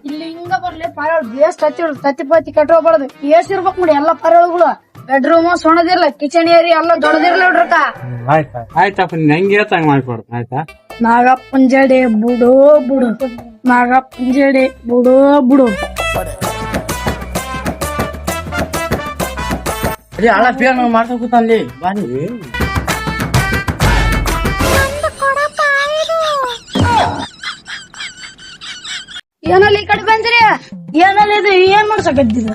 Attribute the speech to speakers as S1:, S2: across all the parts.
S1: ಇಲ್ಲಿ ಹಿಂಗ ಬರ್ಲಿ ಪಾರಿವಾಳ ಎಷ್ಟ್ ತತ್ತಿ ಪತ್ತಿ ಕಟ್ಕೋಬಾರ್ದು ಎಷ್ಟ್ ಇರ್ಬೇಕು ನೋಡಿ ಎಲ್ಲಾ ಪಾರಿವಾಳಗಳು ಬೆಡ್ರೂಮ್ ಸಣ್ಣದಿರ್ಲ ಕಿಚನ್ ಏರಿ ಎಲ್ಲ ದೊಡ್ಡದಿರ್ಲಿ ನೋಡ್ರಕ್ಕ.
S2: ಆಯ್ತಪ್ಪ ನೀನ್ ಹೆಂಗ್ ಹೇಳ್ತಂಗ ಮಾಡ್ಕೊಡ್ತ ಆಯ್ತಾ.
S1: ನಾಗಪ್ಪಂಜಡೆ ಬುಡೋ ಬುಡು ನಾಗಪ್ಪಂಜಡೆ ಬುಡೋ ಬುಡು.
S2: ಅಲ್ಲ ಪೇರ್ ಮಾಡ್ಕೊತಾನಲ್ಲಿ ಬಾನಿ
S1: ಏನಲ್ಲ ಈ ಕಡೆ ಬಂದ್ರಿ ಏನಲ್ಲ ಇದು ಏನ್ ಮಾಡ್ಸಕತ್ತಿದ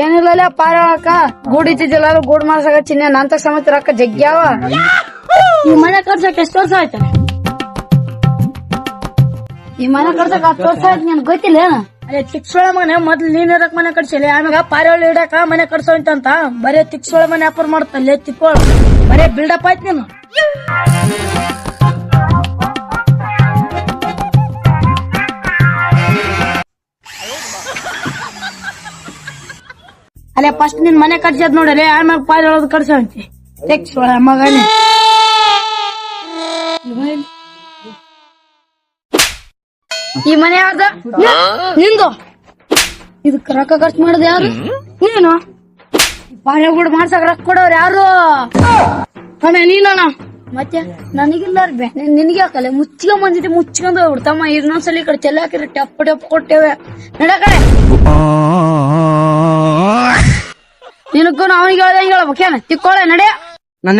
S1: ಏನಿಲ್ಲ ಪಾರಿವಾಳಕ್ಕ ಗೂಡ್ ಇದ್ದಿದ್ದಿಲ್ಲ ಗೂಡ್ ಮಾಡ್ಸಕ ಚಿನ್ನ ನಂತ ಸಮತಿ ರೊಕ್ಕ ಜಗ್ಗ್ಯಾವ. ಈ ಮನೆ ಕಟ್ಸಕ್ ಎಷ್ಟ್ ವರ್ಷ ಆಯ್ತ? ಈ ಮನೆ ಕಟ್ಸಕ್ 10 ವರ್ಷ ಆಯ್ತು. ನನ್ ಗೊತ್ತಿಲ್ಲ ಅದೇ ತಿಕ್ಸೋಳ ಮನೆ ಮೊದ್ಲು ನೀನ್ ಇರಕ್ ಮನೆ ಕಟ್ಸಿಲ್ಲ ಆಮ್ಯಾಗ ಪಾರಿವಾಳ ಇಡಕ ಮನೆ ಕಟ್ಸೋಂತ ಬರೇ ತಿಕ್ಸೋಳ ಮನೆ ವ್ಯಾಪಾರ ಮಾಡ್ತಲ್ಲ ತಿಕ್ಕೋಳ ಬರೇ ಬಿಲ್ಡಪ್ ಆಯ್ತು ನೀನು. ಅಲ್ಲೇ ಫಸ್ಟ್ ನಿನ್ ಮನೆ ಕಟ್ಸದ್ ನೋಡ್ರಿ ಆಮ್ಯಾಗ ಪಾರಿವಾಳದ ಕಟ್ಸಂತಿ ತಿಕ್ಸೋಳ ಮಗನೇ. ಈ ಮನೆ ಯಾವ್ದ ನಿಂದು? ಇದಕ್ ರೊಕ್ಕ ಖರ್ಚು ಮಾಡೋದು ಯಾರು? ನೀನು. ಪಾರಿವಾಳ ಮಾಡ್ಸಕ್ ರೊಕ್ಕ ಕೊಡೋರು ಯಾರು? ಅಣ್ಣ ನೀನಣ್ಣ. ಮತ್ತೆ ನನಗಿಲ್ಲ ನಿನ್ಗೆ ಹಾಕಲ್ಲ ಮುಚ್ಚಿಗೆ ಬಂದಿದ್ದೆ ಮುಚ್ಚಿಕೊಂಡು ಹೋಗ್ಬಿಡ್ತಮ್ಮ. ಇನ್ನೊಂದ್ಸಲ ಈ ಕಡೆ ಚೆಲ್ಲ ಹಾಕಿರಿ ಟಪ್ ಟಪ್ ಕೊಟ್ಟೇವೆ ನಡ ಕಡೆ. ನಿನಗೂ ಅವನಿಗೆ ಹೇಳ್ದಂಗೆ ಹೇಳ್ಬೇಕೇನ ತಿಕ್ಕೋಳೆ ನಡೆ.
S2: ನನ್ನ